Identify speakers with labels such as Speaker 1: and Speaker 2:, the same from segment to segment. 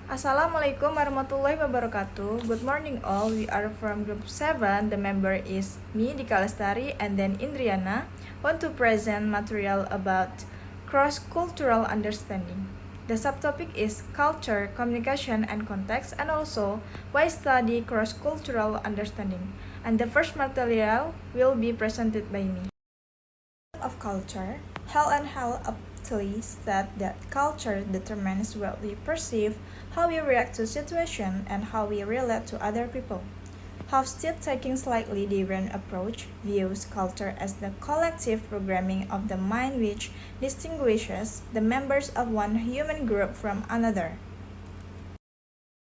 Speaker 1: Assalamualaikum warahmatullahi wabarakatuh. Good morning all. We are from group 7. The member is me, Dika Lestari, and then Indriana. Want to present material about cross-cultural understanding. The subtopic is culture, communication, and context, and also why study cross-cultural understanding. And the first material will be presented by me. Of culture, Hall aptly said that culture determines what we perceive, how we react to situations, and how we relate to other people. Hofstede, taking slightly different approach, views culture as the collective programming of the mind which distinguishes the members of one human group from another.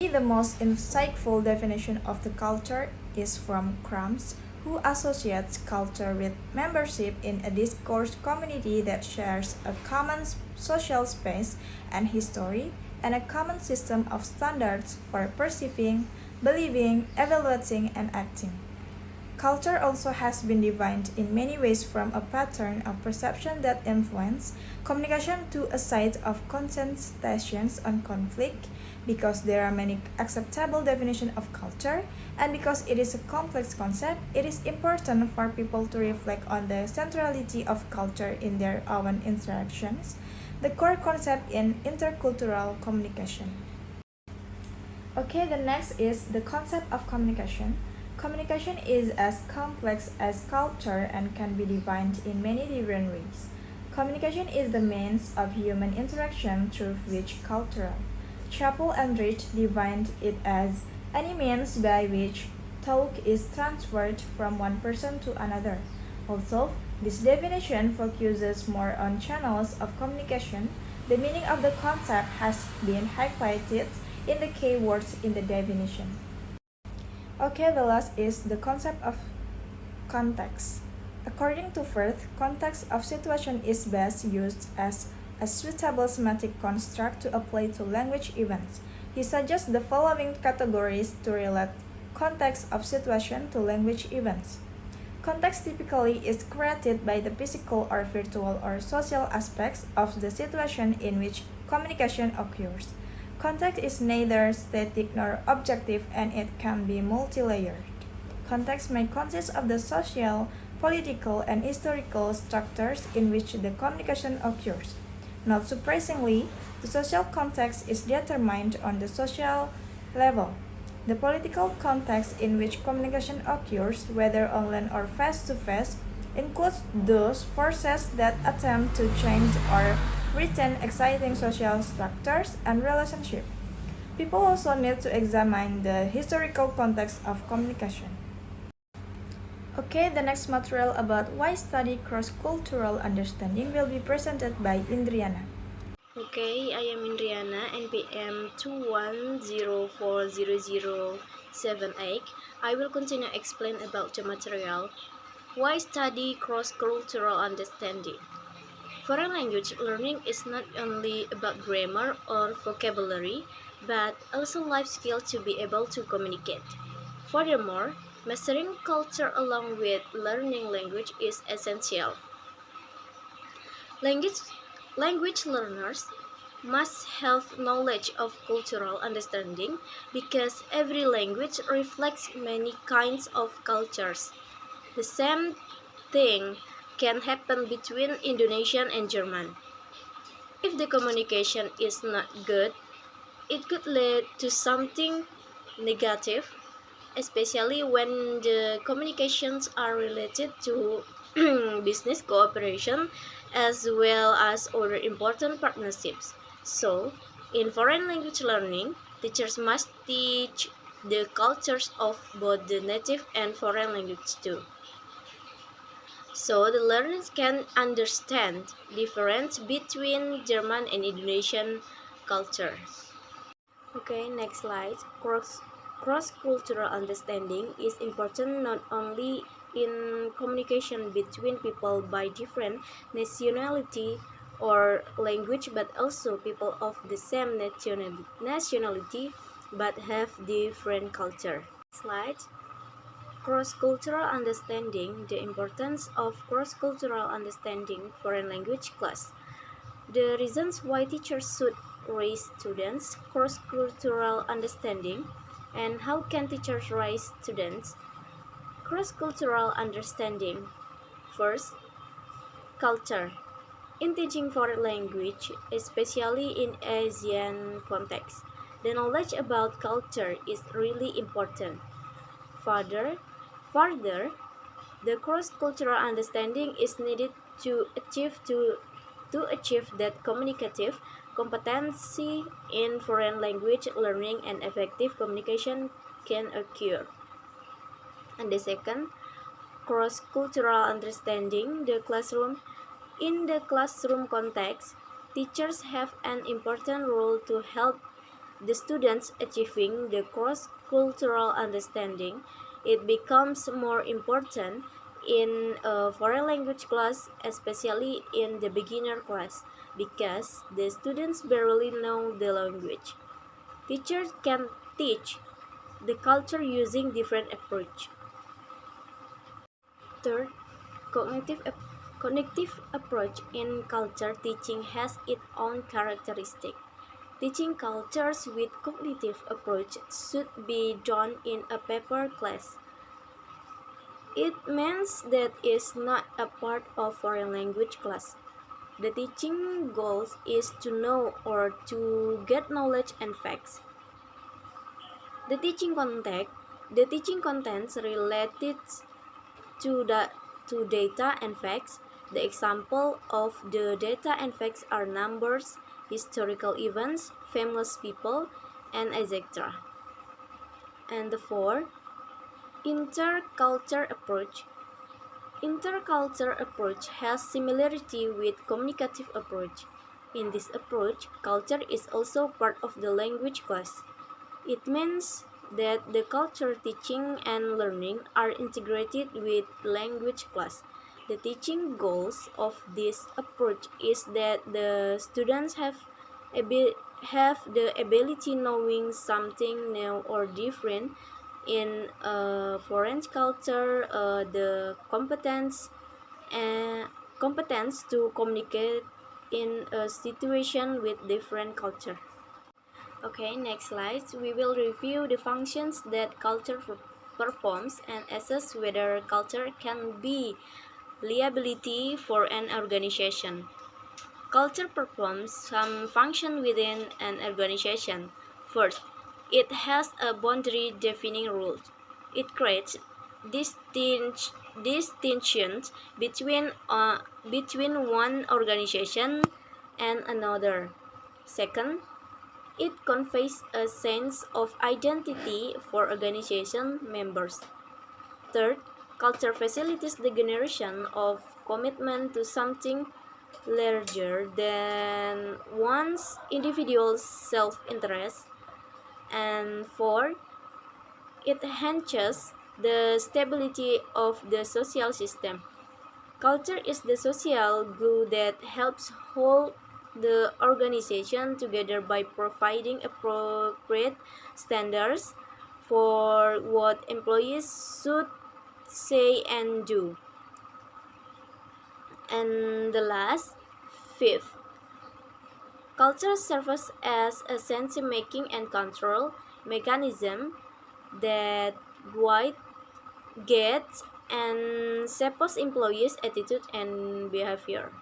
Speaker 1: The most insightful definition of the culture is from Crumbs, who associates culture with membership in a discourse community that shares a common social space and history and a common system of standards for perceiving, believing, evaluating, and acting. Culture also has been defined in many ways from a pattern of perception that influence communication to a site of concentrations on conflict, because there are many acceptable definitions of culture, and because it is a complex concept, it is important for people to reflect on the centrality of culture in their own interactions, the core concept in intercultural communication. Okay, the next is the concept of communication. Communication is as complex as culture and can be defined in many different ways. Communication is the means of human interaction through which cultural. Chappell and Rich defined it as any means by which talk is transferred from one person to another. Although this definition focuses more on channels of communication, the meaning of the concept has been highlighted in the key words in the definition. Okay, the last is the concept of context. According to Firth, context of situation is best used as a suitable semantic construct to apply to language events. He suggests the following categories to relate context of situation to language events. Context typically is created by the physical or virtual or social aspects of the situation in which communication occurs. Context is neither static nor objective, and it can be multi-layered. Context may consist of the social, political, and historical structures in which the communication occurs. Not surprisingly, the social context is determined on the social level. The political context in which communication occurs, whether online or face-to-face, includes those forces that attempt to change or retain existing social structures and relationships. People also need to examine the historical context of communication. Okay, the next material about why study cross-cultural understanding will be presented by Indriana.
Speaker 2: Okay, I am Indriana, NPM 210400078. I will continue explain about the material. Why study cross-cultural understanding? Foreign language learning is not only about grammar or vocabulary, but also life skills to be able to communicate. Furthermore, mastering culture along with learning language is essential. Language, language learners must have knowledge of cultural understanding because every language reflects many kinds of cultures. The same thing can happen between Indonesian and German. If the communication is not good, it could lead to something negative, especially when the communications are related to business cooperation as well as other important partnerships. So, in foreign language learning, teachers must teach the cultures of both the native and foreign language too. So the learners can understand difference between German and Indonesian cultures. Okay, next slide. Cross-cultural understanding is important not only in communication between people by different nationality or language, but also people of the same nationality but have different culture. Slide. Cross-cultural understanding, the importance of cross-cultural understanding foreign language class. The reasons why teachers should raise students cross-cultural understanding, and how can teachers raise students cross-cultural understanding? First, culture. In teaching foreign language, especially in Asian context, the knowledge about culture is really important. Further, further, the cross-cultural understanding is needed to achieve that communicative competency in foreign language learning and effective communication can occur. And the second, cross-cultural understanding the classroom. In the classroom context, teachers have an important role to help the students achieving the cross-cultural understanding. It becomes more important in a foreign language class, especially in the beginner class, because the students barely know the language. Teachers can teach the culture using different approach. Third, cognitive approach in culture teaching has its own characteristic. Teaching cultures with cognitive approach should be done in a paper class. It means that it's not a part of foreign language class. The teaching goal is to know or to get knowledge and facts. The teaching contents related to data and facts. The example of the data and facts are numbers, historical events, famous people, and etc. And the fourth, interculture approach. Interculture approach has similarity with communicative approach. In this approach, culture is also part of the language class. It means that the culture teaching and learning are integrated with language class. The teaching goals of this approach is that the students have the ability knowing something new or different in a foreign culture, the competence to communicate in a situation with different culture. Okay, next slide. We will review the functions that culture performs and assess whether culture can be liability for an organization. Culture performs some function within an organization. First, it has a boundary defining rules. It creates distinctions between one organization and another. Second, it conveys a sense of identity for organization members. Third, culture facilitates the generation of commitment to something larger than one's individual self-interest. And fourth, it enhances the stability of the social system. Culture is the social glue that helps hold the organization together by providing appropriate standards for what employees should say and do. And the last, fifth, culture serves as a sense-making and control mechanism that guides and shapes employees' attitude and behavior.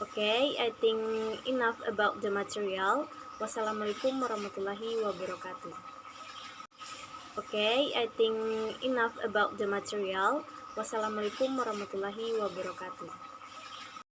Speaker 2: Okay, I think enough about the material. Wassalamualaikum warahmatullahi wabarakatuh. Okay, I think enough about the material. Wassalamualaikum warahmatullahi wabarakatuh.